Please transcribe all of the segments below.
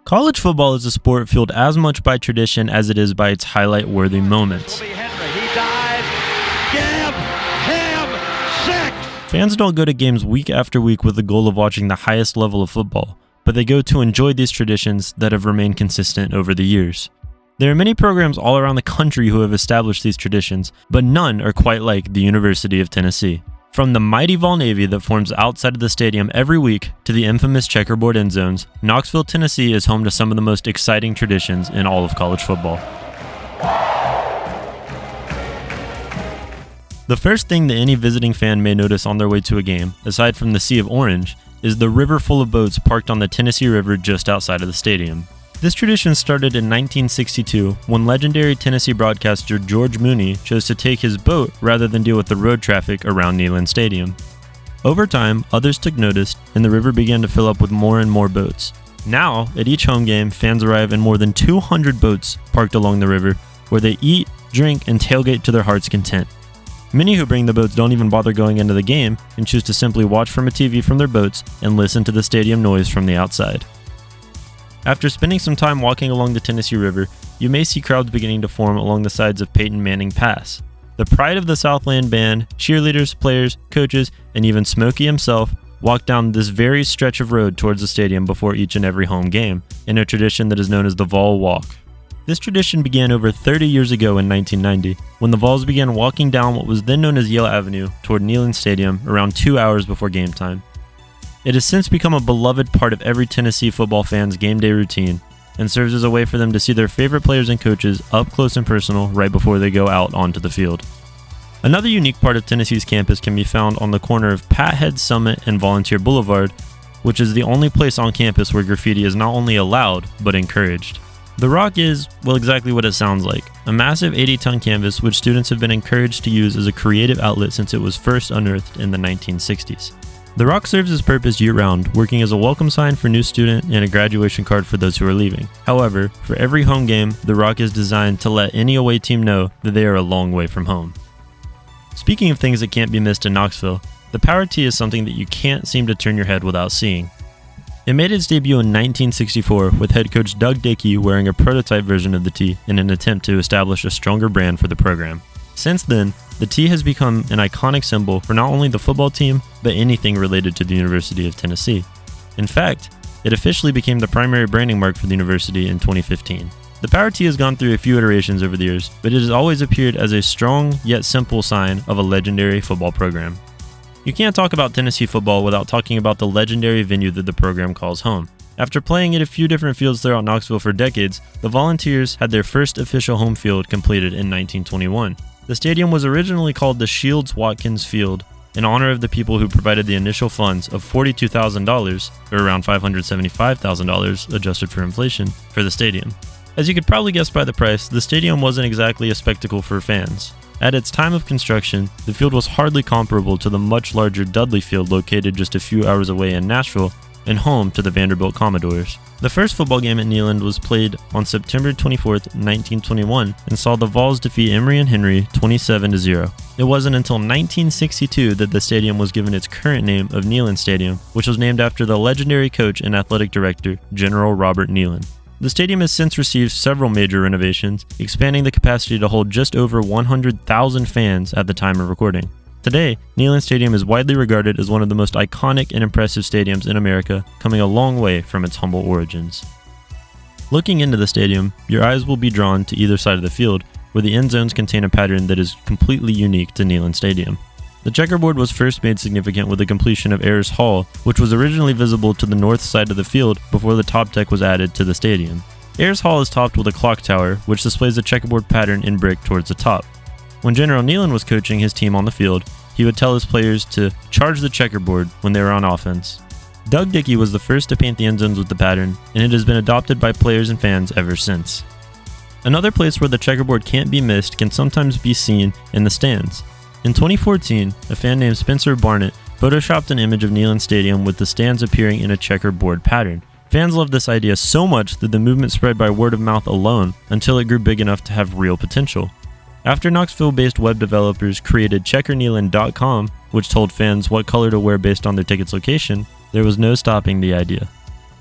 College football is a sport fueled as much by tradition as it is by its highlight-worthy moments. Fans don't go to games week after week with the goal of watching the highest level of football, but they go to enjoy these traditions that have remained consistent over the years. There are many programs all around the country who have established these traditions, but none are quite like the University of Tennessee. From the mighty Vol Navy that forms outside of the stadium every week to the infamous checkerboard end zones, Knoxville, Tennessee is home to some of the most exciting traditions in all of college football. The first thing that any visiting fan may notice on their way to a game, aside from the sea of orange, is the river full of boats parked on the Tennessee River just outside of the stadium. This tradition started in 1962 when legendary Tennessee broadcaster George Mooney chose to take his boat rather than deal with the road traffic around Neyland Stadium. Over time, others took notice and the river began to fill up with more and more boats. Now, at each home game, fans arrive in more than 200 boats parked along the river where they eat, drink, and tailgate to their heart's content. Many who bring the boats don't even bother going into the game and choose to simply watch from a TV from their boats and listen to the stadium noise from the outside. After spending some time walking along the Tennessee River, you may see crowds beginning to form along the sides of Peyton Manning Pass. The pride of the Southland band, cheerleaders, players, coaches, and even Smokey himself walk down this very stretch of road towards the stadium before each and every home game, in a tradition that is known as the Vol Walk. This tradition began over 30 years ago in 1990, when the Vols began walking down what was then known as Yale Avenue toward Neyland Stadium around 2 hours before game time. It has since become a beloved part of every Tennessee football fan's game day routine and serves as a way for them to see their favorite players and coaches up close and personal right before they go out onto the field. Another unique part of Tennessee's campus can be found on the corner of Pathead Summit and Volunteer Boulevard, which is the only place on campus where graffiti is not only allowed, but encouraged. The Rock is, well, exactly what it sounds like, a massive 80-ton canvas which students have been encouraged to use as a creative outlet since it was first unearthed in the 1960s. The Rock serves its purpose year-round, working as a welcome sign for new student and a graduation card for those who are leaving. However, for every home game, the Rock is designed to let any away team know that they are a long way from home. Speaking of things that can't be missed in Knoxville, the Power Tee is something that you can't seem to turn your head without seeing. It made its debut in 1964 with head coach Doug Dickey wearing a prototype version of the tee in an attempt to establish a stronger brand for the program. Since then, the tee has become an iconic symbol for not only the football team, but anything related to the University of Tennessee. In fact, it officially became the primary branding mark for the university in 2015. The Power Tee has gone through a few iterations over the years, but it has always appeared as a strong yet simple sign of a legendary football program. You can't talk about Tennessee football without talking about the legendary venue that the program calls home. After playing at a few different fields throughout Knoxville for decades, the Volunteers had their first official home field completed in 1921. The stadium was originally called the Shields-Watkins Field in honor of the people who provided the initial funds of $42,000, or around $575,000 adjusted for inflation, for the stadium. As you could probably guess by the price, the stadium wasn't exactly a spectacle for fans. At its time of construction, the field was hardly comparable to the much larger Dudley Field located just a few hours away in Nashville and home to the Vanderbilt Commodores. The first football game at Neyland was played on September 24, 1921, and saw the Vols defeat Emory and Henry 27-0. It wasn't until 1962 that the stadium was given its current name of Neyland Stadium, which was named after the legendary coach and athletic director, General Robert Neyland. The stadium has since received several major renovations, expanding the capacity to hold just over 100,000 fans at the time of recording. Today, Neyland Stadium is widely regarded as one of the most iconic and impressive stadiums in America, coming a long way from its humble origins. Looking into the stadium, your eyes will be drawn to either side of the field, where the end zones contain a pattern that is completely unique to Neyland Stadium. The checkerboard was first made significant with the completion of Ayers Hall, which was originally visible to the north side of the field before the top deck was added to the stadium. Ayers Hall is topped with a clock tower, which displays the checkerboard pattern in brick towards the top. When General Neyland was coaching his team on the field, he would tell his players to charge the checkerboard when they were on offense. Doug Dickey was the first to paint the end zones with the pattern, and it has been adopted by players and fans ever since. Another place where the checkerboard can't be missed can sometimes be seen in the stands. In 2014, a fan named Spencer Barnett photoshopped an image of Neyland Stadium with the stands appearing in a checkerboard pattern. Fans loved this idea so much that the movement spread by word of mouth alone until it grew big enough to have real potential. After Knoxville-based web developers created checkerneyland.com, which told fans what color to wear based on their ticket's location, there was no stopping the idea.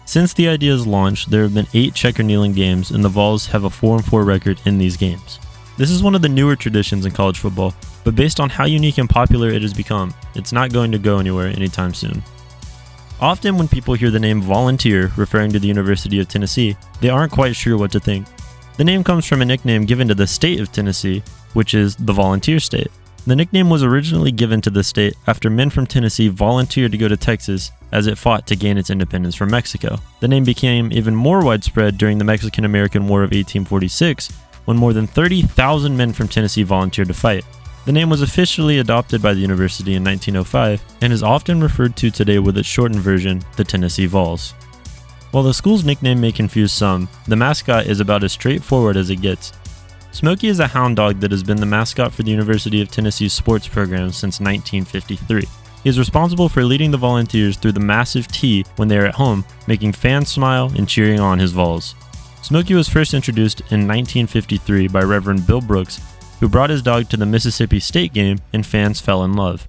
Since the idea's launch, there have been 8 checker kneeling games, and the Vols have a 4-4 record in these games. This is one of the newer traditions in college football, but based on how unique and popular it has become, it's not going to go anywhere anytime soon. Often when people hear the name Volunteer referring to the University of Tennessee, they aren't quite sure what to think. The name comes from a nickname given to the state of Tennessee, which is the Volunteer State. The nickname was originally given to the state after men from Tennessee volunteered to go to Texas as it fought to gain its independence from Mexico. The name became even more widespread during the Mexican-American War of 1846, when more than 30,000 men from Tennessee volunteered to fight. The name was officially adopted by the university in 1905 and is often referred to today with its shortened version, the Tennessee Vols. While the school's nickname may confuse some, the mascot is about as straightforward as it gets. Smokey is a hound dog that has been the mascot for the University of Tennessee's sports program since 1953. He is responsible for leading the Volunteers through the massive T when they are at home, making fans smile and cheering on his Vols. Smokey was first introduced in 1953 by Reverend Bill Brooks, who brought his dog to the Mississippi State game, and fans fell in love.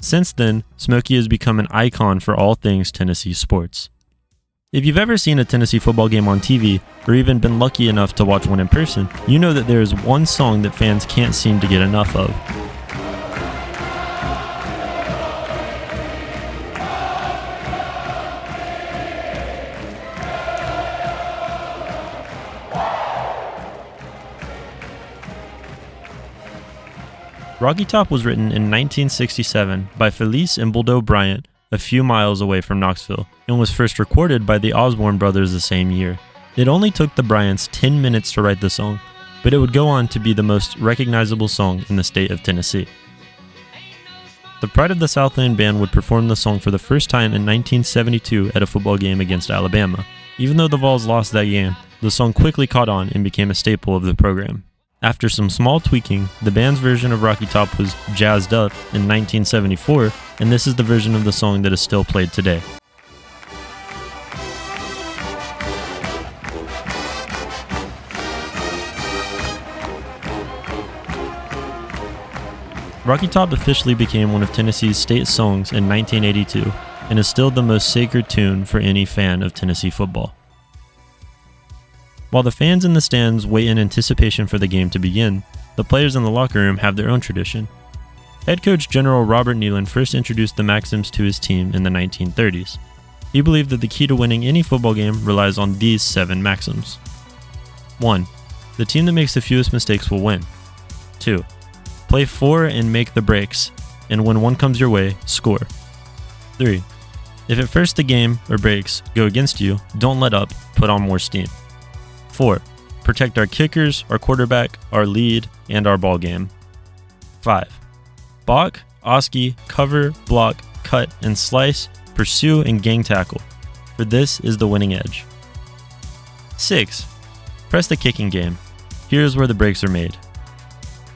Since then, Smokey has become an icon for all things Tennessee sports. If you've ever seen a Tennessee football game on TV, or even been lucky enough to watch one in person, you know that there is one song that fans can't seem to get enough of. Rocky Top was written in 1967 by Felice and Buldo Bryant, a few miles away from Knoxville, and was first recorded by the Osborne brothers the same year. It only took the Bryants 10 minutes to write the song, but it would go on to be the most recognizable song in the state of Tennessee. The Pride of the Southland Band would perform the song for the first time in 1972 at a football game against Alabama. Even though the Vols lost that game, the song quickly caught on and became a staple of the program. After some small tweaking, the band's version of Rocky Top was jazzed up in 1974, and this is the version of the song that is still played today. Rocky Top officially became one of Tennessee's state songs in 1982, and is still the most sacred tune for any fan of Tennessee football. While the fans in the stands wait in anticipation for the game to begin, the players in the locker room have their own tradition. Head coach General Robert Neyland first introduced the Maxims to his team in the 1930s. He believed that the key to winning any football game relies on these 7 maxims. 1. The team that makes the fewest mistakes will win. 2. Play 4 and make the breaks, and when one comes your way, score. 3. If at first the game or breaks go against you, don't let up, put on more steam. 4. Protect our kickers, our quarterback, our lead, and our ball game. 5. Balk, oski, cover, block, cut, and slice, pursue, and gang tackle, for this is the winning edge. 6. Press the kicking game. Here's where the breaks are made.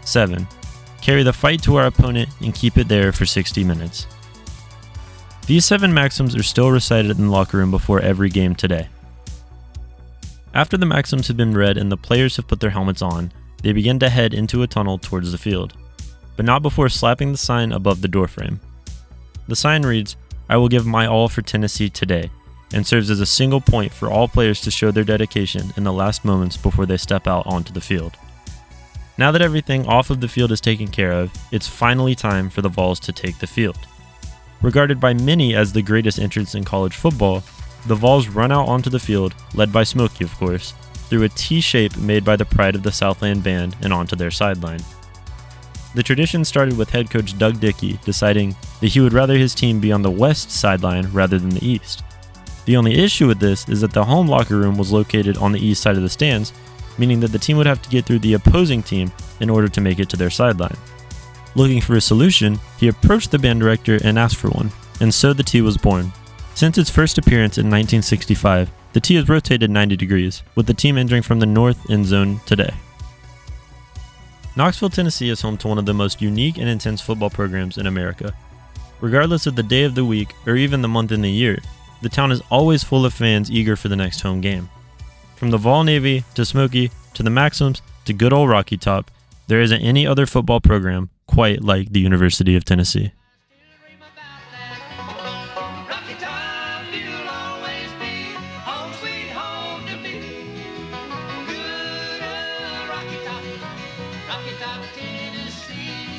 7. Carry the fight to our opponent and keep it there for 60 minutes. These 7 maxims are still recited in the locker room before every game today. After the maxims have been read and the players have put their helmets on, they begin to head into a tunnel towards the field, but not before slapping the sign above the doorframe. The sign reads, "I will give my all for Tennessee today," and serves as a single point for all players to show their dedication in the last moments before they step out onto the field. Now that everything off of the field is taken care of, it's finally time for the Vols to take the field. Regarded by many as the greatest entrance in college football, the Vols run out onto the field, led by Smokey of course, through a T shape made by the Pride of the Southland Band and onto their sideline. The tradition started with head coach Doug Dickey deciding that he would rather his team be on the west sideline rather than the east. The only issue with this is that the home locker room was located on the east side of the stands, meaning that the team would have to get through the opposing team in order to make it to their sideline. Looking for a solution, he approached the band director and asked for one, and so the T was born. Since its first appearance in 1965, the T has rotated 90 degrees, with the team entering from the north end zone today. Knoxville, Tennessee is home to one of the most unique and intense football programs in America. Regardless of the day of the week or even the month in the year, the town is always full of fans eager for the next home game. From the Vol Navy to Smokey to the Maxims to good old Rocky Top, there isn't any other football program quite like the University of Tennessee. Rocky Top, you'll always be Rocky Top, Tennessee.